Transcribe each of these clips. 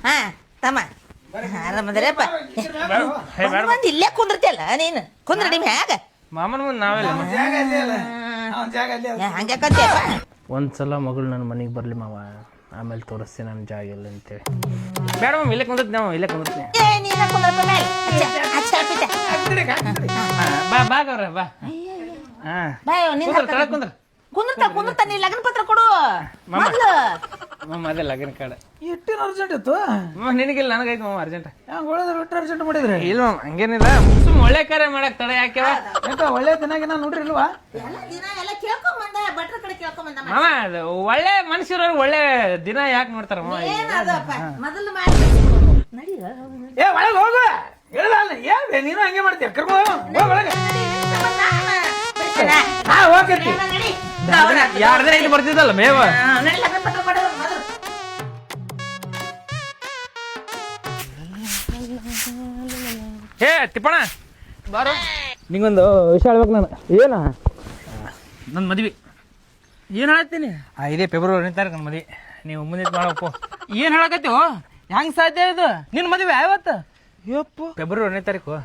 ಹಾ ತಮ್ಮ ಆರಾಮದ್ರಪ್ಪ ಮಂದಿ ಇಲ್ಲೇ ಕುಂದಿರ್ತಿಯಲ್ಲ ನೀನು ಕುಂದ್ರ ನಿಮ್ ಹ್ಯಾಗ ಮಾಮನ ಮುಂದೆ ನಾವೆಲ್ಲ ಹಂಗ್ಯಾಕಂತೀಯಪ್ಪ ಒಂದ್ಸಲ ಮಗಳು ನನ್ನ ಮನೆಗೆ ಬರ್ಲಿ ಮಾವ ಆಮೇಲೆ ತೋರಿಸ್ತೀನಿ ನನ್ನ ಜಾಗ ಇಲ್ಲ ಅಂತೇಳಿ ಬೇಡ ಮಾಮ ಇಲ್ಲೇ ಕುಂದಿರ್ತೀನಿ ನಾವು ಇಲ್ಲೇ ಕುಂದಿರ್ತೀನಿ ನೀನ ಕುಂದ್ರಪ್ಪ ಮೇಲೆ ಬಾ ಬಾ ಗೌರ ಬಾ ಕುಂದ್ರ ಕುಂದ್ರತಾ ನೀ ಲಗ್ನ ಪತ್ರ ಕೊಡು ಮೊದ್ಲು ಮಾಮ ಅದೇ ಲಗ್ನ ಕಾರ್ಡ್ ಎಟ್ಟಿನ ಅರ್ಜೆಂಟ್ ಇತ್ತು ನಿನಗಿಲ್ಲ ನನಗೈತೆ ಮಾಮ ಅರ್ಜೆಂಟ್ ಹೆಂಗ್ ಒಳ್ಳೆದ್ರೆ ಒಟ್ಟು ಅರ್ಜೆಂಟ್ ಮಾಡಿದ್ರಿ ಇಲ್ಲ ಮಾಮ ಹಂಗೇನಿಲ್ಲ ಸುಮ್ ಒಳ್ಳೆ ಕಾರ್ಯ ಮಾಡಕ್ ತಡ ಯಾಕೆವ ಯಾಕ ಒಳ್ಳೆ ದಿನಾಗಿನ ನೋಡ್ರಿ ಇಲ್ವಾ ಮಾಮ ಅದು ಒಳ್ಳೆ ಮನುಷ್ಯರು ಒಳ್ಳೆ ದಿನ ಯಾಕೆ ನೋಡ್ತಾರ ಮಾಮ ಮೊದಲು ಏ ಒಳಗೆ ಹೋಗು ಹೇಳ ಏನ್ ನೀನು ಹಂಗೆ ಮಾಡ್ತೀಯ ಕರ್ಕೊ ಒಳಗೆ ಹಾ ಹೋಗ್ತಿ ಯಾರ್ದೇ ಇಲ್ಲಿ ಬರ್ತಿದ್ದಲ್ಲ ಮೇವ ಹೇ ತಿಪ್ಪಣ ಬಾರು ನಿಂಗೊಂದು ವಿಷಯ ಹೇಳ್ಬೇಕು ನಾನು ಏನ ನನ್ನ ಮದ್ವಿ ಏನು ಹೇಳತ್ತೀನಿ ಇದೇ ಫೆಬ್ರವರಿ ತಾರೀಕು ನನ್ನ ಮದ್ವಿ ನೀವು ಮುಂದಿನ ಮಾಡಪ್ಪ ಏನು ಹೇಳಕತ್ತೀವೋ ಹೆಂಗೆ ಸಾಧ್ಯ ಇದು ನಿನ್ನ ಮದುವೆ ಯಾವತ್ತು ಯಪ್ಪ ಫೆಬ್ರವರಿ ತಾರೀಕು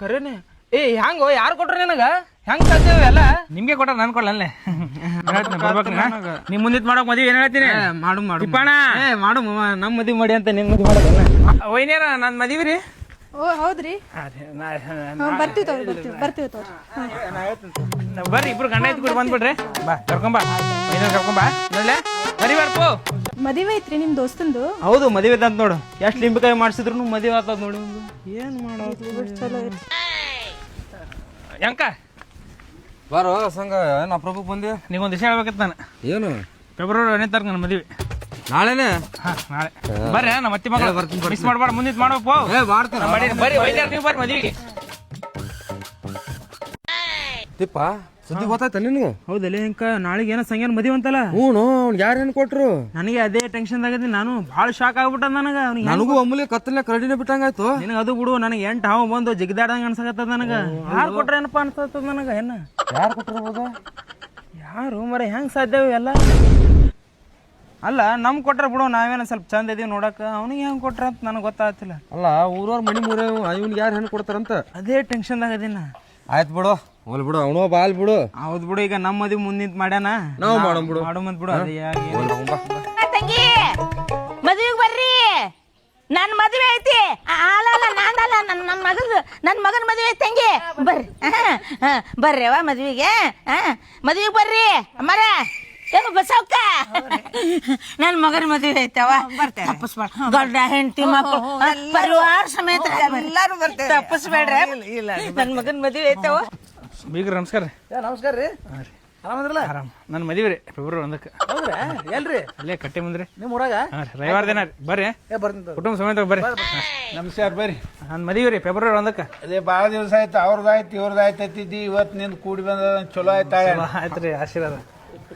ಕರೇನೆ ಏ ಹೆಂಗೋ ಯಾರು ಕೊಟ್ರ ನಿನಗ ಹೆಂಗ್ ಸಾಧ್ಯ ಎಲ್ಲ ನಿಮ್ಗೆ ಕೊಟ್ಟ ನನ್ ಕೊಡಲೇ ನಿಮ್ ಮುಂದಿತ್ ಮಾಡಕ್ ಮದ್ವಿ ಏನ್ ಹೇಳ್ತೀನಿ ಮಾಡು ಮಾಡು ಮಾಡು ನಮ್ ಮದ್ವಿ ಮಾಡಿ ಅಂತ ನಿನ್ ಮದ್ವಿ ಮಾಡೋದಲ್ಲ ವೈನ್ಯಾರ ನನ್ ಮದ್ವಿ ರೀ ಓ ಹೌದ್ರಿ ಬರ್ತೀವಿ ಬರ್ರಿ ಇಬ್ರು ಗಂಡ ಐತಿ ಕೂಡ ಬಂದ್ಬಿಡ್ರಿ ಬಾ ಕರ್ಕೊಂಬಾ ಕರ್ಕೊಂಬಾ ನೋಡ್ಲೆ ಬರೀ ಬರ್ಪು ಮದುವೆ ಐತ್ರಿ ನಿಮ್ ದೋಸ್ತಂದು ಹೌದು ಮದುವೆ ಅಂತ ನೋಡು ಎಷ್ಟ್ ಲಿಂಬಕಾಯಿ ಮಾಡ್ಸಿದ್ರು ಮದುವೆ ಆಗ್ತದ ನೋಡಿ ಏನ್ ಮಾಡೋದು ಚಲೋ ಐತಿ ಯಂಕ ಬಾರೋ ಸಂಗ ಏನು ಅಪ್ರೂಪಕ್ಕೆ ಬಂದಿ ನೀಗೊಂದು ವಿಷಯ ಹೇಳ್ಬೇಕಿತ್ತು ನಾನು ಏನು ಫೆಬ್ರವರಿ 8 ನನ್ನ ಮದುವೆ ನಾಳೆನೆ ನಾಳೆ ಬರ್ರಿ ನಮ್ಮ ಅತ್ತಿ ಮಗಳು ಮಿಸ್ ಮಾಡ್ಬೇಡ ಮುಂದಿನ ಮಾಡಬೇಕು ಬರ್ರಿ ವೈದ್ಯರು ನೀವು ಬರ್ರಿ ಮದುವೆಗೆ ತಿಪ್ಪ ಸುದ್ದಿ ಗೊತ್ತಾಯ್ತ ನಿನ್ಗೆ ಹೌದಲ್ಲ ಹೆಂಕ ನಾಳೆಗೆ ಏನೋ ಸಂಗ್ಯಾನ ಮದುವೆ ಅಂತಲ್ಲ ಹ್ಞೂ ಯಾರು ಏನು ಕೊಟ್ರು ನನಗೆ ಅದೇ ಟೆನ್ಷನ್ ಆಗೈತಿ ನಾನು ಭಾಳ ಶಾಕ್ ಆಗ್ಬಿಟ್ಟ ನನಗೂ ಒಮ್ಮಲೆ ಕತ್ತಲೆ ಕರಡಿನೇ ಬಿಟ್ಟಂಗಾಯ್ತು ನಿನಗೆ ಅದು ಬಿಡು ನನಗೆ 8 ಹಾವು ಬಂದು ಜಿಗಿದಾಡಂಗ ಅನ್ಸಕತ್ತದ ನನಗೆ ಯಾರು ಕೊಟ್ರೆ ಏನಪ್ಪ ಅನ್ಸತ್ತದ ನನಗೆ ಏನ ಯಾರು ಕೊಟ್ಟಿರ್ಬೋದು ಯಾರು ಮರ ಹೆಂಗ್ ಸಾಧ್ಯ ಎಲ್ಲ ಅಲ್ಲ ನಮ್ ಕೊಟ್ರ ಬಿಡು ನಾವೇನ ಸ್ವಲ್ಪ ಚಂದ ಇದೀವಿ ನೋಡಕ ಅವನಿಗೆ ಹೆಂಗ್ ಕೊಟ್ರ ಅಂತ ನನಗೆ ಗೊತ್ತಾಗ್ತಿಲ್ಲ ಅಲ್ಲ ಊರವ್ರ ಮನಿ ಮೂರೇ ಇವ್ನಿಗೆ ಯಾರು ಹೆಣ್ಣು ಕೊಡ್ತಾರಂತ ಅದೇ ಟೆನ್ಷನ್ ಆಗದಿನ ಆಯ್ತು ಬಿಡು ಹೋಲ್ ಬಿಡು ಅವನು ಬಾಲ್ ಬಿಡು ಹೌದ್ ಬಿಡು ಈಗ ನಮ್ಮ ಮದ್ವಿ ಮುಂದಿನ ಮಾಡ್ಯಾನ ನಾವು ಮಾಡೋಣ ಬಿಡು ಮಾಡಮಂತ ಬಿಡು ತಂಗಿ ಮದುವೆಗೆ ಬರ್ರಿ ನನ್ ಮದುವೆ ಐತಿ ಅಲ್ಲ ನಾನಲ್ಲ ನನ್ನ ಮಗನ ಮದುವೆ ಐತಿ ತಂಗಿ ಬರ್ರಿ ಬರ್ರಿ ಅವ ಮದ್ವಿಗೆ ಮದ್ವಿಗೆ ಬರ್ರಿ ಅಮ್ಮರ ಏನು ಬಸವಕ್ಕ ನನ್ನ ಮಗನ ಮದುವೆ ಐತವ ಗಂಡ ಹೆಂಡತಿ ಮಕ್ಕಳು ಪರಿವಾರ ಸಮೇತ ಎಲ್ಲಾರು ಬರ್ತಾರೆ ತಪ್ಪಿಸ್ಬೇಡ್ರಿ ನನ್ನ ಮಗನ ಮದುವೆ ಐತವ ಬೀಗ್ರ ನಮಸ್ಕಾರ ನಮಸ್ಕಾರ ರೀ ಆರಾಮದ್ರಲ್ಲ ಆರಾಮ್ ನನ್ನ ಮದುವೆ ರೀ ಫೆಬ್ರವರಿ 1 ಹೌದ್ರಾ ಎಲ್ರಿ ಅಲ್ಲೇ ಕಟ್ಟೆ ಮುಂದ್ರಿ ನಿಮ್ಮ ಊರಾಗ ರವಿವಾರ ದಿನ ರೀ ಬರ್ರಿ ಬರ್ತೀನಿ ಕುಟುಂಬ ಸಮೇತ ಬರ್ರಿ ನಮಸ್ಕಾರ ಬರ್ರಿ ನನ್ನ ಮದುವೆ ರೀ ಫೆಬ್ರವರಿ 1 ಅದೇ ಭಾಳ ದಿವಸ ಆಯ್ತು ಅವ್ರದ್ದಾಯ್ತು ಇವ್ರದ್ದಾಯ್ತು ಅಂತಿದ್ದಿ ಇವತ್ತು ನಿಂದು ಕೂಡಿ ಬಂದ ಚಲೋ ಆಯ್ತಾಳೆ ಆಯ್ತು ರೀ ಆಶೀರ್ವಾದ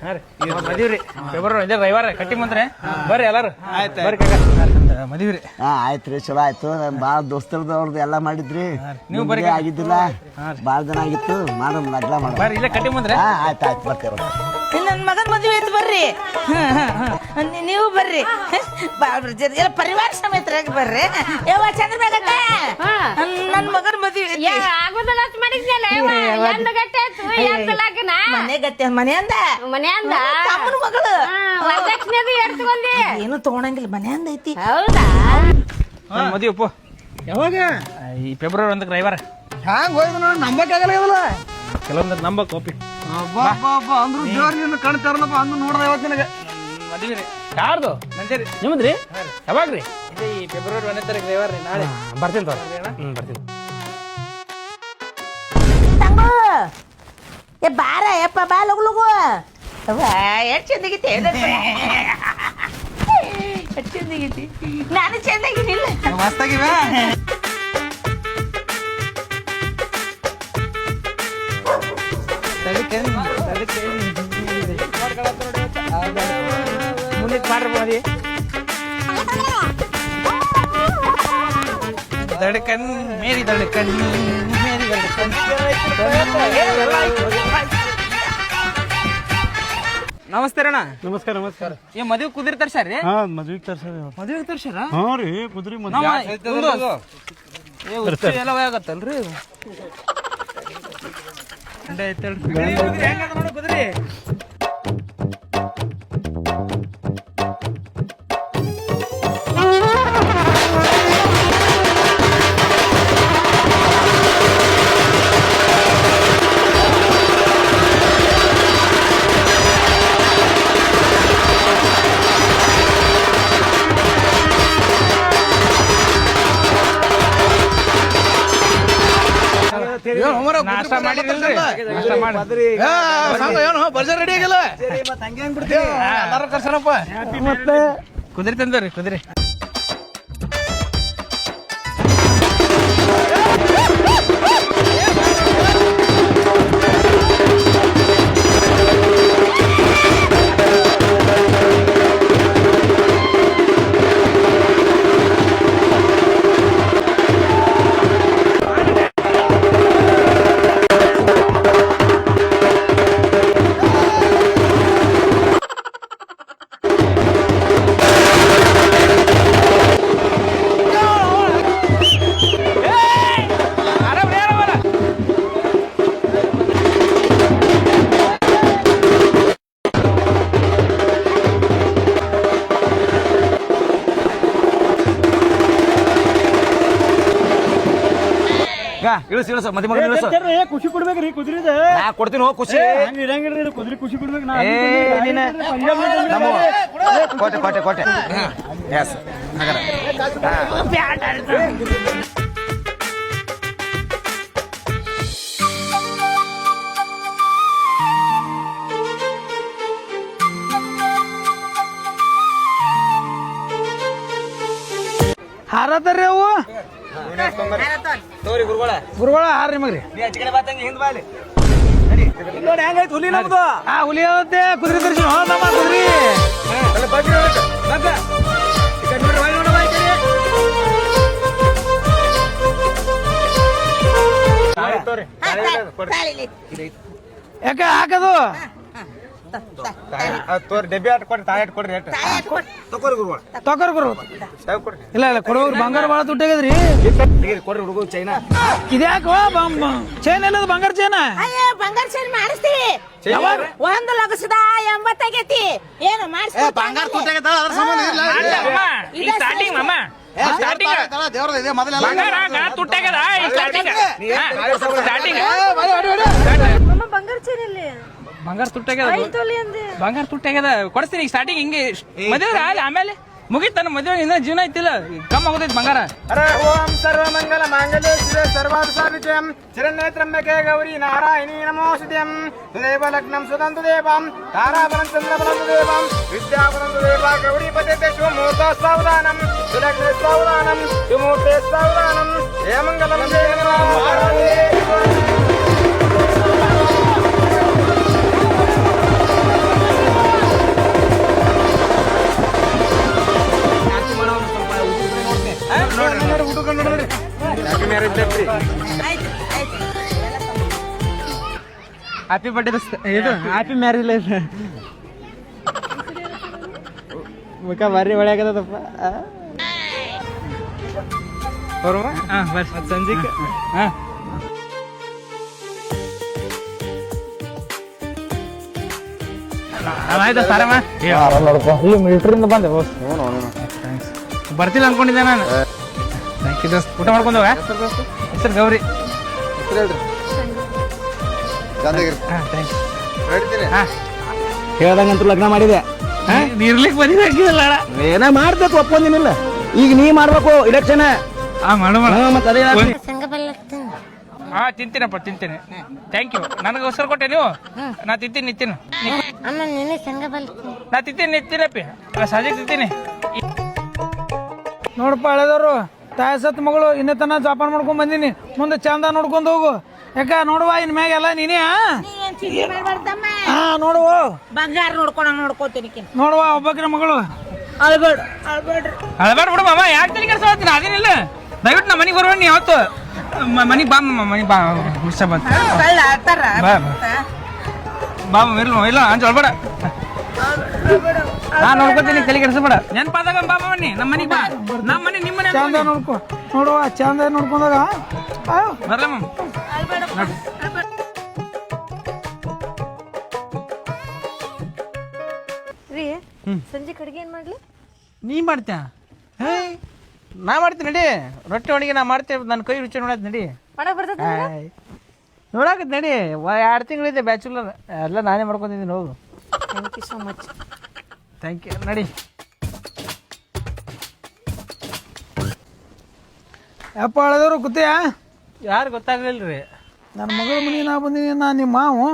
ಹಾಂ ರೀ ಮದುವೆ ರೀ ಫೆಬ್ರವರಿ ರವಿವಾರ ಕಟ್ಟಿ ಮುಂದ್ರಿ ಬರ್ರಿ ಎಲ್ಲಾರು ಆಯ್ತು ಬರ್ರಿ ಮದುವೆ ರೀ ಆಯ್ತು ರೀ ಚಲೋ ಆಯ್ತು ಭಾಳ ದೋಸ್ತರದವ್ರದ್ದು ಎಲ್ಲ ಮಾಡಿದ್ರಿ ನೀವು ಬರ್ರಿ ಆಗಿದ್ದಿಲ್ಲ ಭಾಳ ದಿನ ಆಗಿತ್ತು ಮಾಡೋಣ ಲಗ್ನ ಮಾಡೋಣ ಬರ್ರಿ ಇಲ್ಲೇ ಕಟ್ಟಿ ಮುಂದ್ರಿ ಆಯ್ತು ಆಯ್ತು ಬರ್ತೇವೆ ನನ್ನ ಮಗನ ಮದುವೆ ಐತಿ ಬರ್ರಿ ನೀವು ಬರ್ರಿ ಎಲ್ಲ ಪರಿವಾರ ಸಮೇತರಾಗಿ ಬರ್ರಿ ಯಾವ ಚಂದ್ರಬೇಕಟ್ಟ ನನ್ನ ಮಗನ ಮದುವೆ ಆಗೋದಲ್ಲ ಮನೆ ಗತ್ತೆ ಮನೆಯಂದ ತಮ್ಮನ ಮಗಳು ಏನು ತಗೊಳಂಗಿಲ್ಲ ಮನೆಯಂದ ಐತಿ ಹೌದಾ Nah. ಮದುವೆ ಅಪ್ಪು ಯಾವಾಗ ಈ ಫೆಬ್ರವರಿ 1 ರವಿವಾರ ಹ್ಯಾಂಗ ಹೋಯ್ತು ನೋಡಿ ನಂಬಕ್ಕಾಗಲ್ಲ ಕೆಲವೊಂದು ನಂಬಕ್ ಕಾಪಿ ಅಂದ್ರು ಜೋರ್ ಕಣ್ ತರಲಪ್ಪ ಅಂದು ನೋಡ್ದ ಇವತ್ತು ನಿನಗೆ ಮದುವೆ ರೀ ಯಾರ್ದು ನಂಜರಿ ನಿಮ್ಮದ್ರಿ ಯಾವಾಗ್ರಿ ಇದೆ ಈ ಫೆಬ್ರವರಿ 1 ತಾರೀಕು ರವಿವಾರ ರೀ ನಾಳೆ ಬರ್ತೀನಿ ಬರ್ತೀನಿ ತಂಗು ಏ ಬಾರ ಯಪ್ಪ ಬಾ ಲಗು ಲಗು ಎಷ್ಟು ಚಂದಾಗೈತಿ ಎಷ್ಟು ಚಂದಾಗೈತಿ ನಾನು ಚಂದಾಗಿನಿಲ್ಲ ಮಸ್ತಾಗಿವೆ ಮುಂದೆ ಮಾಡ್ರಿ ಮದಿ ದಡಕನ್ ಮೇರಿ ದಡಕನ್ ಮೇರಿ ದಡಕನ್ ನಮಸ್ತೆ ಅಣ್ಣ. ನಮಸ್ಕಾರ ನಮಸ್ಕಾರ. ಏ ಮದುವೆ ಕುದುರೆ ತರ್ಸಾರಿ? ಹಾ ಮದ್ವಿಗೆ ತರ್ಸದ. ಮದುವೆಗೆ ತರ್ಸಾರ? ಹಾ ರೀ ಕುದುರೆ ಏ ಉಚ್ಚಿ ಎಲ್ಲ ಆಗತ್ತಲ್ರಿ? ಹೆಂಗದ ನೋಡು ಕುದುರೆ. ನಾಷ್ಟ ಮಾಡಿರಲ್ರಿ? ನಾಷ್ಟ ಮಾಡಿ ಏನು ಬರ್ಜರ್ ರೆಡಿ ಆಗಿಲ್ಲ. ಎಲ್ಲಾರು ಕರ್ಸರಪ್ಪ. ಮತ್ತೆ ಕುದುರೆ ತಂದ್ರಿ ಕುದುರೆ. ಇಳಿಸ ಮದಿ ಮಗ ಇಳಿಸ. ಖುಷಿ ಕೊಡ್ಬೇಕ್ರಿ ಕುದುರೆದ. ಕೊಡ್ತೀನಿ ಹೋಗಿ ಖುಷಿ. ಹಂಗ ಇರಂಗಿಲ್ರಿ ಕುದುರೆ ಖುಷಿ ಕೊಡ್ಬೇಕು. ಕೋಟೆ ಕೋಟೆ ಕೋಟೆ. ಎಸ್ ಹಾರತಾರ್ರಿ ಅವು. ಗುರುಗಳ ಹಾರ ನಿಮಗ್ರಿ. ನೋಡಿ ಹೆಂಗೈತಿ ಹುಲಿ ನಮ್ದು. ಹುಲಿ ಆಗುತ್ತೆ ಕುದುರೆ ತರಿಸಿ ನಮ್ಮ ಕುದುರೆ. ಯಾಕ ಹಾಕದು ಡಬ್ಬಿ ಆಟ ಕೊಡ್ರಿ ತಾಯಿ ಆಟ ಕೊಡ್ರಿ ತಗೋರಿ ಗುರುಗಳು ತಗೋರಿ ಗುರು. ಇಲ್ಲ ಇಲ್ಲ ಕೊಡೋರು ಬಂಗಾರ ಬಾಳ ದುಡ್ಡಾಗದ್ರಿ. ಕೊಡ್ರಿ ಹುಡುಗ ಚೈನಾ ಇದ್ಯಾಕ ಚೈನ್ ಎಲ್ಲದ ಬಂಗಾರ ಚೈನ? ಅಯ್ಯ ಬಂಗಾರ ಚೈನ್ ಮಾಡಿಸ್ತೀವಿ. ಒಂದು ಲಕ್ಷದ 80 ಆಗೈತಿ. ಏನು ಮಾಡಿಸ್ತೀವಿ? ಬಂಗಾರ ತುಟ್ಟಾಗೈತಲ್ಲ ಅದ್ರ ಸಂಬಂಧ ಇಲ್ಲ. ಸ್ಟಾರ್ಟಿಂಗ್ ಮಾಮ ದೇವ್ರದ ಇದೆ ಮೊದಲ ತುಟ್ಟಾಗದ ಸ್ಟಾರ್ಟಿಂಗ್. ಬಂಗಾರ ಚೈನ್ ಇಲ್ಲಿ ಬಂಗಾರ ತುಟ್ಟಾಗ್ಯದ. ಬಂಗಾರ ತುಟ್ಟಾಗ್ಯದ ಕೊಡಿಸ್ತೀನಿ ಈಗ ಸ್ಟಾರ್ಟಿಂಗ್. ಹಿಂಗೆ ಮದುವೆ ಆಮೇಲೆ ಮುಗಿತಾನ ಮದುವೆ. ಇನ್ನ ಜೀವನ ಐತಿಲ್ಲ ಕಮ್ಮ ಆಗೋದೈತಿ ಬಂಗಾರ. ಓಂ ಸರ್ವ ಮಂಗಲ ಮಾಂಗಲ್ಯ ಶಿವೆ ಸರ್ವಾರ್ಥ ಸಾಧಿಕಂ ಶರಣ್ಯೇ ತ್ರ್ಯಂಬಕೆ ಗೌರಿ ನಾರಾಯಣಿ ನಮೋಸ್ತುತ್ಯಂ. ತದೇವ ಲಗ್ನಂ ಸುದಂತು ದೇವಂ ತಾರಾಬಲಂ ಚಂದ್ರಬಲಂ ದೇವಂ ವಿದ್ಯಾಬಲಂ ದೇವ ಗೌರಿ ಪದೇ ಶುಭಮೂರ್ತ ಸಾವಧಾನಂ ಸುಲಗ್ನ ಸಾವಧಾನಂ ಸುಮೂರ್ತೆ ಸಾವಧಾನಂ ಜಯ ಮಂಗಲಂ ಜಯ ಹ್ಯಾಪಿ ಬರ್ಡೇ ಇದು ಹ್ಯಾಪಿ ಮ್ಯಾರೇಜ್ ಲೈಫ್. ಮುಖ ಭಾರಿ ಒಳ್ಳೆ ಆಗದಪ್ಪ. ಸಂಜೆಗೆ ಆಯ್ತಾ ಸಾರಮ್ಮ. ಮಿಲಿಟ್ರಿಯಿಂದ ಬಂದೆ ಬರ್ತಿಲ್ಲ ಅನ್ಕೊಂಡಿದ್ದೆ ನಾನು. ಊಟ ಮಾಡ್ಕೊಂಡು ಹೋಗ. ಹೆಸರು ಗೌರಿ. ಹೇಳ್ದಂಗಂತೂ ಲಗ್ನ ಮಾಡಿದೆ. ಇರ್ಲಿಕ್ಕೆ ಬಂದಿಲ್ಲ ಏನ ಮಾಡ್ಬೇಕು ಒಪ್ಪಂದಿನಿಲ್ಲ. ಈಗ ನೀ ಮಾಡ್ಬೇಕು ಇಲೆಕ್ಷನ್. ತಿಂತೀನಪ್ಪ ತಿಂತೀನಿ. Thank you. ನನಗೆ ಅವಸರ ಕೊಟ್ಟೆ ನೀವು. ನಾ ತಿಂತೀನಿ ನಿತ್ತೀನಿ. ನಾ ತಿಂತೀನಿ ನಿತ್ತೀನಪ್ಪಿ. ಸಂಜೆ ತಿಂತೀನಿ. ನೋಡಪ್ಪ ಹಳೆದವ್ರು ತಾಯಿ ಸತ್ ಮಗಳು ಇನ್ನೇ ತನ ಜಾಪಾನ್ ಮಾಡ್ಕೊಂಡ್ ಬಂದಿನಿ. ಮುಂದೆ ಚಂದ ನೋಡ್ಕೊಂಡ್ ಹೋಗು. ಯಾಕ ನೋಡುವ ಇನ್ ಮ್ಯಾಗ ಎಲ್ಲ ನೀನೇ. ಹಾ ನೋಡುವ ಬಂಗಾರ ನೋಡ್ಕೋತೀನಿ. ನೋಡುವ ಒಬ್ಬಕಿನ ಮಗಳು. ಅಳ್ಬೇಡ ಅಳ್ಬೇಡ್ರಿ. ಅಳ್ಬೇಡ ಬಿಡು ಮಾಮ. ಯಾಕೆ ತಲೆ ಕೆಲಸ ಹೇಳ್ತೀನಿ ಅದೇನಿಲ್ಲ. ದಯವಿಟ್ಟು ನಾ ಮನೆಗೆ ಬರೋಣ. ನೀ ಯಾವತ್ತು ಮನೆಗೆ ಬಾ ಮನೆಗೆ ಬಾ. ಹುಷ ಬಂತ ಬಾ ಬಾ ಇಲ್ಲ ಅಂಜ ಅಳ್ಬೇಡ. ನಾನು ನೋಡ್ಕೊತೀನಿ, ತಲೆ ಕೆಡಿಸ್ಬೇಡ. ನೆನಪಾದಾಗ ಬಾ ಬನ್ನಿ ನಮ್ಮ ಮನೆಗೆ ಬಾ. ನಮ್ಮ ಮನೆ ನಿಮ್ಮ ಮನೆ ಚಂದ ನೋಡ್ಕೊ ನೋಡುವ, ಚಂದ ನೋಡ್ಕೊಂಡಾಗ ಬರ್ಲಮ್ಮ. ರೀ ಸಂಜೆ ಕಡೆಗೆ ಏನ್ ಮಾಡ್ಲಿ? ನೀ ಮಾಡ್ತ್ಯಾ? ಹೇ ನಾ ಮಾಡ್ತೀನಿ ನಡಿ. ರೊಟ್ಟಿ ಒಣಗಿ ನಾ ಮಾಡ್ತೇವೆ. ನನ್ನ ಕೈ ರುಚಿ ನೋಡತ್ ನಡಿ. ಮಾಡಕ್ ಬರ್ತದ? ನೋಡಾಕತ್ ನಡಿ. 2 ತಿಂಗಳಿದೆ ಬ್ಯಾಚುಲರ್, ಎಲ್ಲ ನಾನೇ ಮಾಡ್ಕೊಂಡಿದ್ದೀನಿ. ಹೋಗು. Thank you so much. Thank you. ನಡಿ. ಯಪ್ಪ ಹಳದವ್ರು ಕೂತಿಯಾ? ಯಾರು ಗೊತ್ತಾಗ್ಲಿಲ್ಲ ರೀ. ನನ್ನ ಮಗಳ ಮನೆ ನಾ ಬಂದೀನಿ, ನಾ ನಿಮ್ಮ ಮಾವು.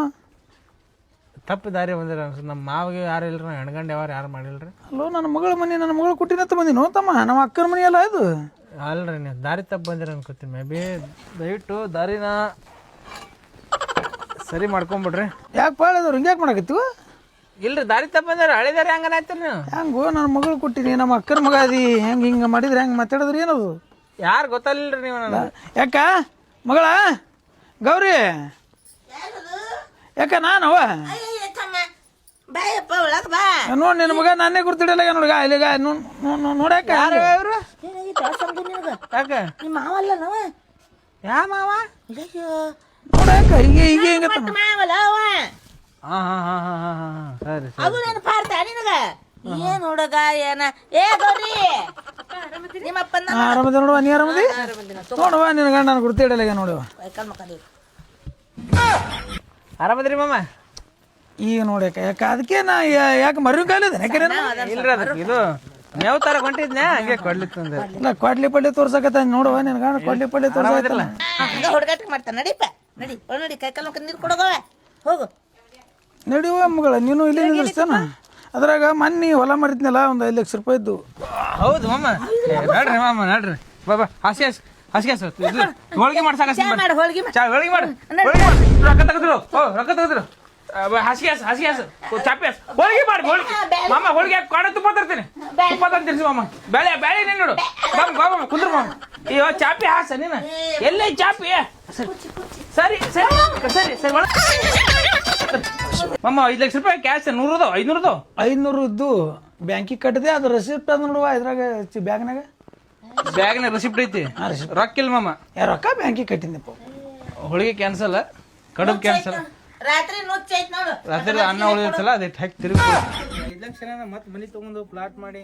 ತಪ್ಪು ದಾರಿ ಬಂದಿರ ಅನ್ಸುತ್ತೆ. ನಮ್ಮ ಮಾವಿಗೆ ಯಾರು ಇಲ್ರಿ, ನಾವು ಹೆಣ್ಗಂಡು ಯಾರು ಮಾಡಿಲ್ರಿ. ಅಲ್ಲೋ ನನ್ನ ಮಗಳ ಮನೆ, ನನ್ನ ಮಗಳು ಕುಟ್ಟಿನತ್ತ ಬಂದಿನೋ ತಮ್ಮ. ನಮ್ಮ ಅಕ್ಕನ ಮನೆ ಅಲ್ಲ ಇದು. ಅಲ್ರಿ, ನೀವು ದಾರಿ ತಪ್ಪು ಬಂದಿರ ಅನ್ಕೋತೀನಿ. ಮೇ ಬಿ ದಯವಿಟ್ಟು ದಾರಿನ ಸರಿ ಮಾಡ್ಕೊಂಬಿಡ್ರಿ. ಯಾಕೆ ಪಾಳದವ್ರು ಹಿಂಗ್ಯಾಕೆ ಮಾಡಕತ್ತೀವ? ಇಲ್ರಿ, ದಾರಿ ತಪ್ಪು ಬಂದಿರ. ಹಳೆ ದಾರಿ ಹಂಗನ ಆಯ್ತಿರಿ ನೀವು. ಹೆಂಗೋ ನನ್ನ ಮಗಳು ಕೊಟ್ಟಿನಿ, ನಮ್ಮ ಅಕ್ಕನ ಮಗ ಅದಿ, ಹೆಂಗೆ ಹಿಂಗೆ ಮಾಡಿದ್ರೆ ಹೆಂಗೆ ಮಾತಾಡಿದ್ರಿ ಏನದು? ಯಾರು ಗೊತ್ತಲ್ರಿ ನೀವು ನನಗೆ. ಯಾಕ ಮಗಳ ಗೌರಿ? ಯಾಕ ನಾನವ ಬಾಯಪ್ಪ ಒಳಗೆ ಬಾ. ನೋಡಿ ನಿನ್ನ ಮಗ ನಾನೇ ಗುರ್ತಿಡಲ್ಲ ನೋಡ್ಗ ಇಲ್ಲಿಗ ನೋಡ್ಯಾಕ ಯಾರು ಇವ್ರು? ಯಾಕೆ? ನಿಮ್ಮ ಮಾವಲ್ಲ ನಾವ? ಯಾವ ಮಾವ? ನೋಡ್ಯಾಕ ಹೀಗೆ ಹೀಗೆ ಹಿಂಗ ಮಾವಲ್ಲ ಅವ. ಹಾಂ ಸರಿ ಸರಿ. ಅದು ನೆನಪಾರ್ತ ನಿನಗ? ಏನ್ ಹುಡುಗ ಏನ? ಏ ಗೌರಿ, ನಿಮ್ಮಪ್ಪನ ಆರಾಮದ ನೋಡುವ, ನೀ ಆರಾಮದಿ ನೋಡುವ. ನಿನ್ನ ಗಂಡ ನಾನು ಗುರ್ತಿಡಲ್ಲ ನೋಡುವ. ಆರಾಮದ್ರಿ ಮಾಮ? ಈಗ ನೋಡ್ಯಾಕ ಯಾಕ ಅದಕ್ಕೆ ನಾ ಯಾಕೆ ಮರು ಕಾಲಿದೆ ಇಲ್ರಿ, ಅದಕ್ಕೆ ಇದು ಮೇವ್ ತರ ಹೊಂಟಿದ್ನೆ, ಹಂಗೆ ಕೊಡ್ಲಿಕ್ಕೆ ತಂದೆ. ಇಲ್ಲ ಕೊಡ್ಲಿ ಪಡ್ಲಿ ತೋರ್ಸಕತ್ತ ನೋಡುವ. ನಿನ್ನ ಗಂಡ ಕೊಡ್ಲಿ ಪಡ್ಲಿ ತೋರ್ಸಕತ್ತಲ್ಲ. ಹಂಗ ಹುಡುಗಾಟ ಮಾಡ್ತಾನ. ನಡಿಪ ನಡಿ, ನಡಿ, ಕೈ ಕಾಲ ನೀರು ಕೊಡೋಗವ. ಹೋಗು. ನಡಿಯುವ ಮಗಳ, ನೀನು ಇಲ್ಲಿ ನಿಲ್ಲಿಸ್ತಾನ. ಅದ್ರಾಗ ಮೊನ್ನೆ ಹೊಲ ಮಾಡಿದ್ನಲ್ಲ, ಒಂದು 5 ಲಕ್ಷ ರೂಪಾಯಿ ಇದ್ದು. ಹೌದು ಮಾಮ. ನೋಡ್ರಿ ಮಾಮ, ನೋಡ್ರಿ ಬಾಬಾ. ಹಾಸಿಗೆ ಹೋಳಿಗೆ ಮಾಡ್ಸಾಕ ಹೋಳಿಗೆ ಹೋಳಿಗೆ ಮಾಡಿ ರೊಕ್ಕ ತೆಗೆದ್ರು. ರೊಕ್ಕ ತೆಗೆದ್ರು. ಹಾಸಿಗೆ ಚಾಪಿ ಹೋಳಿಗೆ ಮಾಡಿ. ಹೋಳಿಗೆ ಮಾಮ, ಹೋಳಿಗೆ ಕಾಣ ತುಪ್ಪ ತರ್ತೀನಿ. ತುಪ್ಪ ತಂತಿರ್ಸಿ ಮಾಮ. ಬೇಳೆ ನೀನು ನೋಡು. ಬಾಬಾ ಕುಂದ್ರು ಮಾಮ. ಅಯ್ಯೋ ಚಾಪಿ ಹಾಸ ನೀನು. ಎಲ್ಲೇ ಚಾಪಿ? ಸರಿ ಸರಿ ಸರಿ ಸರಿ ಮಾಮ. 5 ಲಕ್ಷ ರೂಪಾಯಿ ಕ್ಯಾಶ್. 100 500 500 ಇದ್ದು ಬ್ಯಾಂಕಿಗೆ ಕಟ್ಟಿದೆ. ಅದು ರೆಸಿಪ್ಟ್ ಅದ ನೋಡುವ ಇದ್ರಾಗ ಬ್ಯಾಗ್ನಾಗ. ಬ್ಯಾಗ್ನ ರೆಸಿಪ್ಟ್ ಐತಿ. ರೊಕ್ಕ ಇಲ್ಲ ಮಾಮ. ರೊಕ್ಕ ಬ್ಯಾಂಕಿಗೆ ಕಟ್ಟಿದ್ದೆಪ್ಪ. ಹೋಳಿಗೆ ಕ್ಯಾನ್ಸಲ್, ಕಡುಬು ಕ್ಯಾನ್ಸಲ್. ರಾತ್ರಿ ನುಚ್ಚೈತ್ ನೋಡು. ರಾತ್ರಿ ಅನ್ನ ಉಳಿದೈತಲ್ಲ, ಅದಕ್ಕೆ ಹಾಕಿ ತಿರುಗಿ 5 ಲಕ್ಷ ಮತ್ತೆ ಮನೆ ತಗೊಂಡು ಪ್ಲಾಟ್ ಮಾಡಿ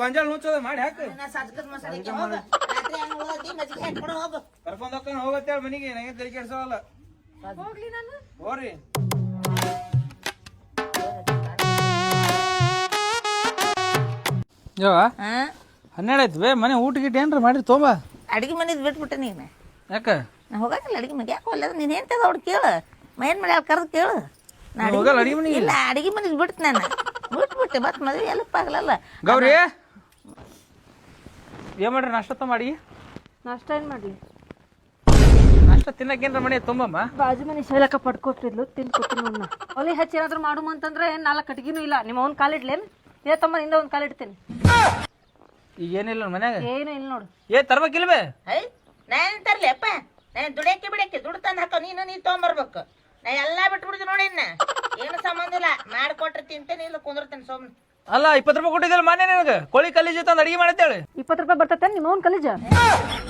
ಗೊಂಜಾಳ ನುಚ್ಚೋದ ಮಾಡಿ ಹಾಕಿ ಕರ್ಕೊಂಡ್ ಹೋಗ್ತಾನೆ. ಹೋಗತ್ತೇಳ ಮನೆಗೆ, ನಂಗೆ ತಲೆ ಕೆಡ್ಸೋಲ್ಲ. ಹೋಗ್ರಿ. ಯಾವ 12 ಆಯ್ತು ಬೇ. ಮನೆ ಊಟ ಗಿಟ್ಟ ಏನ್ರ ಮಾಡಿ ತೊಂಬ. ಅಡಿಗೆ ಮನೆದ್ ಬಿಟ್ಬಿಟ್ಟೆ ನೀನು. ಯಾಕ? ನಾ ಹೋಗಂಗಿಲ್ಲ ಅಡಿಗೆ ಮನೆ. ಯಾಕೆ ಹೋಗಲ್ಲ? ನೀನು ಏನ್ತದ ಅವ್ಳು ಕೇಳು. ಮೈನ್ ಮಳೆ ಕರೆದು ಕೇಳು. ಹೋಗಲ್ಲ ಅಡಿಗೆ ಮನೆಗೆ? ಇಲ್ಲ, ಅಡಿಗೆ ಮನೆದ್ ಬಿಟ್ಟು ನಾನು ಬಿಟ್ಬಿಟ್ಟೆ. ಮತ್ತೆ ಮದುವೆ ಎಲ್ಪ ಆಗಲ್ಲ. ಗೌರಿ ಏನ್ ಮಾಡ್ರಿ? ನಾಷ್ಟ ಮಾಡಿ. ನಾಷ್ಟ ಏನ್ ಮಾಡ್ಲಿ? ನಾಷ್ಟ ತಿನ್ನಕೇನ್ರ ಮನೆ ತುಂಬಮ್ಮ. ಬಾಜು ಮನೆ ಶೈಲಕ್ಕ ಪಡ್ಕೊಟ್ಟಿದ್ಲು, ತಿನ್ಕೊತೀನಿ ಅವ್ನ. ಒಲಿ ಹಚ್ಚಿ ಏನಾದ್ರು ಮಾಡು ಅಂತಂದ್ರೆ ಏನ್ 4 ಕಟ್ಟಿಗೆನೂ ಇಲ್ಲ. ನಿಮ್ಮ ಅವ್ನ ಕಾಲಿಡ್ಲೇನ್? ಏ ತಮ್ಮ, ನಿಂದ ಒಂದ್ ಕಾಲಿಡ್ತೇನೆ. ಈಗ ಏನಿಲ್ಲ ಮನ್ಯಾಗ? ಏನು ಇಲ್ಲ ನೋಡು. ತರ್ಬೇಕಿಲ್ವೇ? ನಾನು ತರ್ಲಿಯಪ್ಪ. ನಾನು ದುಡಿಯಕ್ಕೆ ದುಡ್ಡು ತಂದು ಹಾಕೋ. ನೀನು ತೊಗೊಂಬರ್ಬೇಕು. ನಾ ಎಲ್ಲಾ ಬಿಟ್ಬಿಡ್ದು ನೋಡಿ. ಏನು ಸಂಬಂಧ ಇಲ್ಲ. ಮಾಡ್ಕೊಟ್ರೆ ತಿಂತೇನೆ, ಇಲ್ಲ ಕುಂದಿರ್ತೇನೆ ಸುಮ್ಮನೆ. ಅಲ್ಲ 20 ರೂಪಾಯಿ ಕೊಟ್ಟಿದ್ದಲ್ಲ ಮಾನ್ಯ ನಿನಗೆ. ಕೋಳಿ ಕಲೀಜ್ ತಂದು ಅಡಿಗೆ ಮಾಡತ್ತೇಳಿ. 20 ರೂಪಾಯಿ ಬರ್ತೈತೆ ನಿಮ್ಮ ಅವ್ನ ಕಲೀಜ?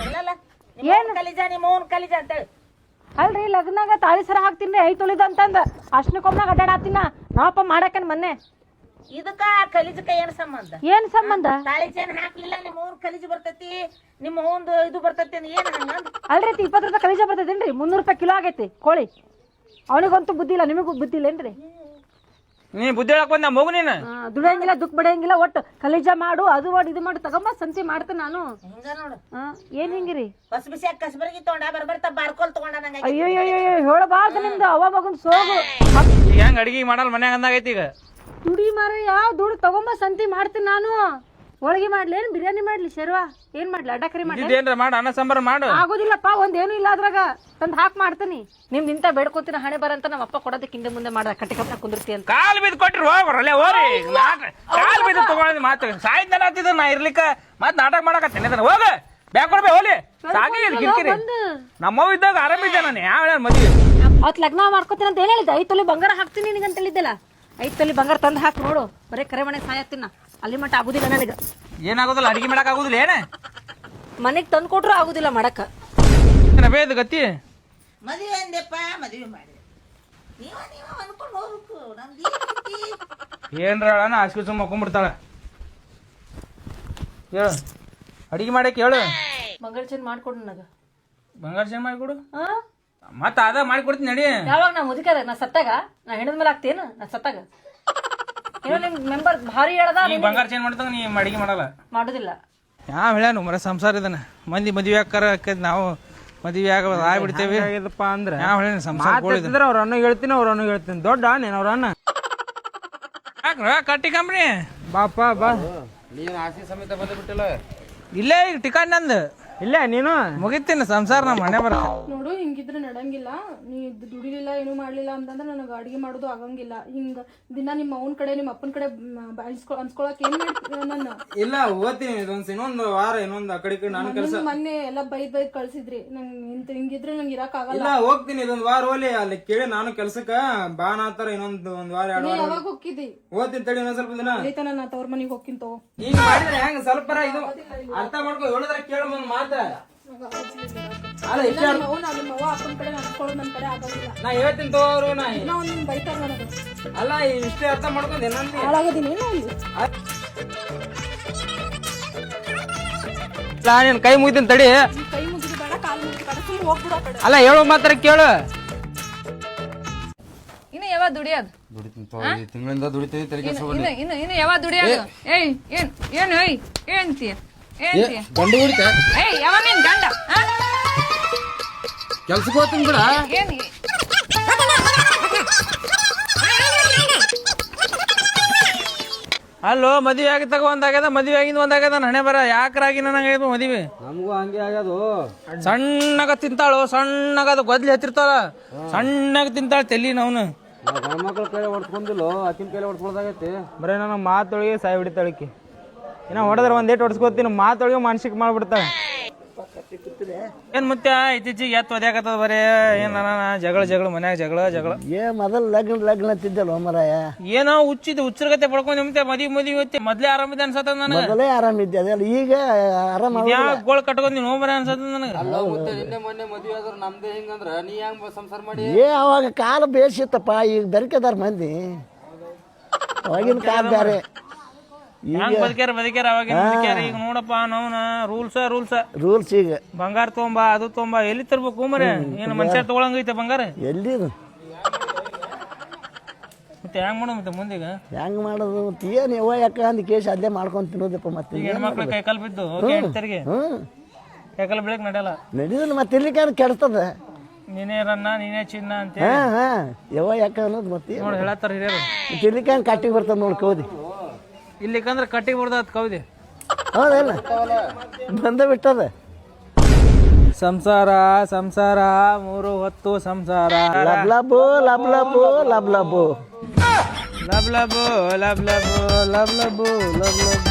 ಅಲ್ಲಲ್ಲ, ಏನು ಕಲೀಜ? ನಿಮ್ಮ ಓನ್ ಕಲೀಜ ಅಂತೇಳಿ. ಅಲ್ರಿ, ಲಗ್ನಾಗ ತಾಳಿ ಸರ ಹಾಕ್ತೀನಿ 5 ತೊಳಿದ ಅಂತಂದ ಅಷ್ಟಕ್ಕೊಮ್ಮನಾಗ ಅಡ್ಡಾಡತ್ತೀನ ನಾವಪ್ಪ ಮಾಡಾಕನ್ ಮೊನ್ನೆ. ಇದಕ್ಕ ಕಲೀಜಕ್ಕ ಏನು ಸಂಬಂಧ? ಏನ್ ಸಂಬಂಧ? ತಾಳಿ ಚೇನ್ ಹಾಕ್ಲಿಲ್ಲ, ನಿಮ್ಮ ಓನ್ ಕಲೀಜ್ ಬರ್ತೈತಿ, ನಿಮ್ಮ ಓನ್ ಇದು ಬರ್ತೈತಿ. ಏನು ಹಂಗಂದ? ಅಲ್ರಿ, 20 ರೂಪಾಯಿ ಕಲೀಜ ಬರ್ತೈತೇನ್ರಿ? 300 ರೂಪಾಯಿ ಕಿಲೋ ಆಗೈತಿ ಕೋಳಿ. ಅವನಿಗಂತೂ ಬುದ್ಧಿ ಇಲ್ಲ, ನಿಮಗೂ ಬುದ್ಧಿ ಇಲ್ಲೇನ್ರಿ? ನೀ ಬುದ್ಧಿ ಹೇಳಕ್ ಬಂದ ಮಗು ನೀನು. ದುಡಿಯಂಗಿಲ್ಲ, ದುಃಖ ಬಡಿಯಂಗಿಲ್ಲ. ಒಟ್ಟು ಕಲೀಜ ಮಾಡು, ಅದು ಮಾಡು, ಇದು ಮಾಡು, ತಗೊಂಬ ಸಂತಿ ಮಾಡ್ತೇನೆ ನಾನು. ಹಿಂಗ ನೋಡು. ಏನ್ ಹಿಂಗಿರಿ? ಬಸ್ ಬಿಸಿಯಾಗ ಕಸಬರ್ಗಿ ತಗೊಂಡ ಬರ್ಬರ್ತಾ ಬಾರ್ಕೋಲ್ ತಗೊಂಡ ನಂಗೆ. ಅಯ್ಯೋ ಹೇಳಬಾರ್ದು ನಿಮ್ದು. ಅವ ಮಗನ್ ಸೋಗು. ಈಗ ಹೆಂಗ್ ಅಡಿಗೆ ಮಾಡಲ್ಲ ಮನ್ಯಾಗ ಅಂದಾಗೈತಿ. ಈಗ ದುಡಿ ಮಾರ, ಯಾವ ದುಡ್ಡು ತಗೊಂಬ ಸಂತಿ ಮಾಡ್ತೀನಿ ನಾನು. ಹೋಳಿಗೆ ಮಾಡ್ಲಿ, ಏನ್ ಬಿರಿಯಾನಿ ಮಾಡ್ಲಿ, ಶೇರ್ವಾ ಏನ್ ಮಾಡ್ಲಿ, ಅಡ್ಡಕರಿ ಮಾಡ್ಲಿ? ಇದೇನ್ರ ಮಾಡು, ಅನ್ನ ಸಾಂಬಾರ ಮಾಡು. ಆಗೋದಿಲ್ಲಪ್ಪ, ಒಂದೇನು ಇಲ್ಲ ಅದ್ರಾಗ. ತಂದ್ ಹಾಕ್ ಮಾಡ್ತೀನಿ. ನಿಮ್ದು ಇಂತ ಬೇಡ್ಕೊತೀನಿ ಹಣೆ ಬರಂತ ನಮ್ಮ ಅಪ್ಪ ಕೊಡೋದಕ್ಕೆ ಹಿಂದೆ ಮುಂದೆ ಮಾಡ ಕಟ್ಟಿ ಕಪ್ಪ ಕುಂದಿರ್ತಿ ಅಂತ. ಕಾಲ್ ಬಿದ್ದು ಕೊಟ್ರಿ ಹೋಗ್ರಲ್ಲೇ ಹೋರಿ. ಕಾಲ್ ಬಿದ್ದು ತಗೊಳದ್ ಮಾತು ಸಾಯ್ತ ಆತಿದ್. ನಾ ಇರ್ಲಿಕ್ಕ ಮತ್ ನಾಟಕ ಮಾಡಕತ್ತೇನೆ. ಅದನ್ನ ಹೋಗ ಬ್ಯಾಗ್ ಕೊಡ್ಬೇ ಹೋಲಿ. ಸಾಕಿ ಕಿರಿಕಿರಿ. ನಮ್ಮವ್ ಇದ್ದಾಗ ಆರಾಮಿದ್ದೆ ನಾನು. ಯಾವ ಮದ್ವಿ ಅವತ್ತು ಲಗ್ನ ಮಾಡ್ಕೋತೀನಿ ಅಂತ ಏನು ಹೇಳಿದ್ದೆ? 5 ತೊಲೆ ಬಂಗಾರ ಹಾಕ್ತೀನಿ ನಿನಗೆ ಅಂತ ಹೇಳಿದ್ದೆಲ್ಲ. 5 ತೊಲೆ ಬಂಗಾರ ತಂದು ಹಾಕಿ ನೋಡು. ಬರೀ ಕರೆ ಮನೆ ಸಾಯತ್ತೀನಿ ನಾ. ಅಲ್ಲಿ ಮಟ್ಟ ಆಗುದಿಲ್ಲ ನನಗೆ. ಏನಾಗೋದಿಲ್ಲ, ಅಡಿಗೆ ಮಾಡಕ್ ಆಗುದಿಲ್ಲ ಏನ? ಮನೆಗೆ ತಂದು ಕೊಟ್ರು ಆಗುದಿಲ್ಲ ಮಾಡಕ್ಕೆ. ಬೇದ ಗತಿ ಮದುವೆ ಅಂದೆಪ್ಪ, ಮದುವೆ ಮಾಡಿ ನೀವ ಅನ್ಕೊಂಡು ಹೋಗ್ಬೇಕು. ನಮ್ದು ಏನ್ರ ಆಸ್ಕಿ ಸುಮ್ಮ ಮಕ್ಕೊಂಡ್ಬಿಡ್ತಾಳ. ಹೇಳು, ಅಡಿಗೆ ಮಾಡಕ್ಕೆ ಹೇಳು. ಬಂಗಾರ ಚೇಂಜ್ ಮಾಡ್ಕೊಡು ನನಗೆ. ಬಂಗಾರ ಚೇಂಜ್ ಮಾಡಿಕೊಡು. ಹಾ, ಮತ್ತ ಅದ ಮಾಡಿಕೊಡ್ತೀನಿ ನಡಿ. ಯಾವಾಗ ನಾ ಮುದುಕದ? ನಾ ಸತ್ತಾಗ? ನಾ ಹೆಣದ ಮೇಲೆ ಆಗ್ತೇನು? ನಾ ಸತ್ತಾಗ ಏನೋ ನಿಮ್ ಮೆಂಬರ್ ಭಾರಿ ಹೇಳದ. ನೀ ಬಂಗಾರ ಚೇಂಜ್ ಮಾಡ್ತಾಗ ನೀ ಅಡಿಗೆ ಮಾಡಲ್ಲ. ಮಾಡುದಿಲ್ಲ. ಯಾವ ಹೇಳ್ಯಾನು ಮರ ಸಂಸಾರ ಇದನ್ನ ಮಂದಿ ಮದುವೆ ಆಕಾರ ನಾವು ಮದುವೆ ಆಗ್ಬಿಡ್ತೇವೆ ಅಂದ್ರೆ ಯಾವ ಹೇಳ ಸಂಸಾರ ಅವ್ರ ಅನ್ನ ಹೇಳ್ತೀನಿ, ಅವ್ರ ಅನ್ನ ಹೇಳ್ತೀನಿ. ದೊಡ್ಡ ನೀನ್ ಅವ್ರ ಅನ್ನ ಕಟ್ಟಿ ಕಂಪ್ನಿ ಬಾಪ ಬಾ. ನೀನು ಆಸಿ ಸಮೇತ ಬಂದ್ಬಿಟ್ಟಿಲ್ಲ. ಇಲ್ಲೇ ಈಗ ಟಿಕಾಣ್ ನಂದು ಇಲ್ಲೇ ನೀನು ಮುಗಿತೀನಿ ಸಂಸಾರ ನಮ್ಮ ಮನೆ ಬರ. ನೋಡು, ಹಿಂಗಿದ್ರೆ ನಡಂಗಿಲ್ಲ. ನೀ ದುಡಿಲಿಲ್ಲ ಏನು ಮಾಡ್ಲಿಲ್ಲ ಅಂತಂದ್ರೆ ನನಗೆ ಅಡಿಗೆ ಮಾಡೋದು ಆಗಂಗಿಲ್ಲ. ಹಿಂಗ ದಿನ ನಿಮ್ಮ ಅವನ ಕಡೆ ನಿಮ್ಮ ಅಪ್ಪನ ಕಡೆ ಅನ್ಸ್ಕೊಳಕ್ ಏನ್ ಮಾಡ್ತೀನಿ ನನ್ನ? ಇಲ್ಲ ಓದ್ತೀನಿ ಇನ್ನೊಂದು ವಾರ ಇನ್ನೊಂದು ಆ ಕಡೆ ನಾನು ಕೆಲಸ ಮೊನ್ನೆ ಎಲ್ಲ ಬೈದ್ ಕಳ್ಸಿದ್ರಿ. ನಂಗೆ ಹಿಂಗಿದ್ರೆ ನಂಗೆ ಇರಕ್ ಆಗಲ್ಲ. ಇಲ್ಲ ಹೋಗ್ತೀನಿ ಇದೊಂದು ವಾರ ಹೋಲಿ. ಅಲ್ಲಿ ಕೇಳಿ ನಾನು ಕೆಲ್ಸಕ್ಕ ಬಾನ ಆತರ ಇನ್ನೊಂದು ವಾರ 2 ವಾರ ಯಾವಾಗ ಹೋಗಿದ್ದಿ? ಓದ್ತೀನಿ ತಡಿ ಇನ್ನೊಂದ್ ಸ್ವಲ್ಪ ದಿನ. ಆಯ್ತಾನ ನಾ ತವ್ರ ಮನಿಗೆ ಹೋಗ್ಕಿಂತ ಈಗ ಮಾಡಿದ್ರೆ ಹೆಂಗ ಸ್ವಲ್ಪ ಇದು ಅರ್ಥ ಮಾಡ್ಕೊ. ಹೇಳಿದ್ರೆ ಕೇಳ ಒಂದ್ ಮಾತ. ಅಲ್ಲ ಇಷ್ಟೇ ಅವ್ವ ಅಪ್ಪನ ಕಡೆ ಅನ್ಕೊಳ್ಳೋದು ನನ್ನ ಕಡೆ ಆಗಂಗಿಲ್ಲ. ನಾ ಹೇಳ್ತೀನಿ ತೋರು. ನಾ ಅವ್ನು ಬೈತಾರ ನನಗೆ. ಅಲ್ಲ ಇಷ್ಟೇ ಅರ್ಥ ಮಾಡ್ಕೊಂಡ್ ಏನಂತ ಹಾಳಾಗೋದಿನಿ ಅಲ್ಲಿ. ನೀನ್ ಕೈ ಮುಗಿತೀನಿ ತಡಿ. ಕೈ ಮುಗಿದು ಬೇಡ, ಕಾಲು ಮುಗಿದು ಬೇಡ, ಸುಮ್ಮನೆ ಹೋಗ್ಬಿಡ ಆ ಕಡೆ. ಅಲ್ಲ ಹೇಳೋ ಮಾತ್ರ ಕೇಳು. ಇನ್ನು ಯಾವಾಗ ದುಡಿಯೋದು? ತಿಂಗಳಿಂದ ದುಡಿತೀವಿ ತೆರಿಗೆ ಇನ್ನು ಯಾವಾಗ ದುಡಿಯೋದು? ಏಯ್ ಏನ್ ಏನು ಏಯ್ ಏನ್ತೀಯ ಏನ್ತೀಯ ಗಂಡು ಹೊಡಿತ ಏಯ್ ಯಾವ ನಿನ್ ಗಂಡ? ಕೆಲ್ಸಕ್ಕೆ ಹೋಗ್ತೀನಿ ಬಿಡ. ಏನ್ ಅಲ್ಲೋ ಮದ್ವೆ ಆಗಿದ್ದಾಗ ಒಂದಾಗ್ಯದ, ಮದ್ವೆ ಆಗಿಂದ ಒಂದಾಗ್ಯದ. ಹಣೆ ಬರ ಯಾಕ್ರಾಗಿ ನನಗೆ ಮದ್ವೆ ನಮಗೂ ಹಂಗೆ ಆಗ್ಯದು. ಸಣ್ಣಗ ತಿಂತಾಳು, ಸಣ್ಣಗದ ಗೊದ್ಲಿ ಹತ್ತಿರ್ತಾಳ, ಸಣ್ಣಗ ತಿಂತಾಳ ತೆಲಿ ನಾವ್ನು. ಗಂಡ್ಮಕ್ಳ ಕೈ ಹೊಡ್ಸ್ಕೊಂಡಿಲ್ಲ, ಅಕ್ಕಿನ ಕೈಲಿ ಹೊಡ್ಸ್ಕೊಳ್ದಾಗೈತಿ. ಬರೀ ನನ್ನ ಮಾತೊಳಗೆ ಸಾಯ್ ಬಿಡ್ತಾಳಕಿ. ಇನ್ನ ಹೊಡೆದ್ರೆ ಒಂದೇಟ್ ಹೊಡ್ಸ್ಕೊತೀನಿ, ಮಾತೊಳಗೆ ಮಾನಸಿಕ ಮಾಡ್ಬಿಡ್ತಾಳೆ. ಏನ್ ಮುತ್ಯ ಇತ್ತೀಚಿಗೆ ಎತ್ತು ಒದ್ಯಾಕತ್ತದ ಬರೇ ಏನ್ ಜಗಳ ಮನ್ಯಾಗ ಜಗಳ. ಮೊದಲು ಲಗ್ನ ಅಂತಿದ್ದಲ್ಲ ಮರಾಯ. ಏನೋ ಹುಚ್ಚರ್ಗತೆ ಪಡ್ಕೊಂಡ್ ಮತ್ತೆ ಮದ್ವಿ ಮೊದ್ಲೇ ಆರಾಮಿದೆ ಅನ್ಸತ್ತ ನನಗೆ. ಮೊದಲೇ ಆರಾಮಿದ್ದೆ, ಅದೆಲ್ಲ ಈಗ ಆರಾಮ. ಗೋಳ್ ಕಟ್ಕೊಂಡ್ ನೀನ್ ಹೋಗ್ಬರ ಅನ್ಸತ್ತ ನನಗೆ. ನಿನ್ನೆ ಮೊನ್ನೆ ಮದ್ವೆ ಆದ್ರ ನಮ್ದೇ ಹಿಂಗಂದ್ರ ನೀ ಹೆಂಗ್ ಸಂಸಾರ ಮಾಡಿ? ಅವಾಗ ಕಾಲ ಬೇಸಿತ್ತಪ್ಪ, ಈಗ ಬೆರಕೆದಾರ ಮಂದಿ. ಅವಾಗಿನ ಕಾಲ ಬೇರೆ. ಹೆಂಗ್ ಬದುಕ್ಯಾರ ಅವಾಗಿನ ಈಗ ನೋಡಪ್ಪ ನಾವ್ನ ರೂಲ್ಸ್ ಈಗ ಬಂಗಾರ ತಗೊಂಬ ಅದು ತಗೊಂಬ ಎಲ್ಲಿ ತರ್ಬೇಕು ಮರೆ? ಏನ್ ಮನುಷ್ಯ ತಗೊಳಂಗೈತೆ ಬಂಗಾರ? ಎಲ್ಲಿ ಮತ್ತೆ ಹೆಂಗ್ ಮಾಡೋ ಮತ್ತೆ ಮುಂದೀಗ ಹೆಂಗ್ ಮಾಡೋದು? ಏನ್ ಯವ್ವ ಯಾಕ ಅಂದ್ ಕೇಸ್ ಅಲ್ಲೇ ಮಾಡ್ಕೊಂಡ್ ತಿನ್ನೋದಪ್ಪ. ಮತ್ತೆ ಈಗ ಹೆಣ್ಮಕ್ಳು ಕೈಕಾಲ್ ಬಿದ್ದು ತೆರಿಗೆ ಕೈಕಾಲ್ ಬೆಳಕ್ ನಡೆಯಲ್ಲ. ನಡೀದಿಲ್ಲ ಮತ್ತೆ ಇರ್ಲಿಕ್ಕೆ ಕೆಡ್ತದ. ನೀನೇ ರನ್ನ ನೀನೇ ಚಿನ್ನ ಅಂತ ಯವ್ವ ಯಾಕ ಅನ್ನೋದು ಮತ್ತೆ ನೋಡಿ ಹೇಳತ್ತಾರ ಹಿರಿಯರು. ಇರ್ಲಿಕ್ಕೆ ಕಟ್ಟಿಗೆ ಬರ್ತದ ನೋಡಿ ಕೌದಿ. ಇಲ್ಲಿಕಂದ್ರೆ ಕಟ್ಟಿಗೆ ಬಿಡ್ದ ಕೌದಿ. ಹೌದಲ್ಲ, ಬಂದ ಬಿಟ್ಟದ. ಸಂಸಾರ 3 ಹೊತ್ತು ಸಂಸಾರ. ಲಬ್ಲಬೋ ಲಬ್ಲಬೋ ಲಬ್ಲಬೋ ಲಬ್ ಲಬೋ ಲಬ್ ಲಬೋ ಲಬ್ ಲಬೋ ಲಬ್ ಲಬೋ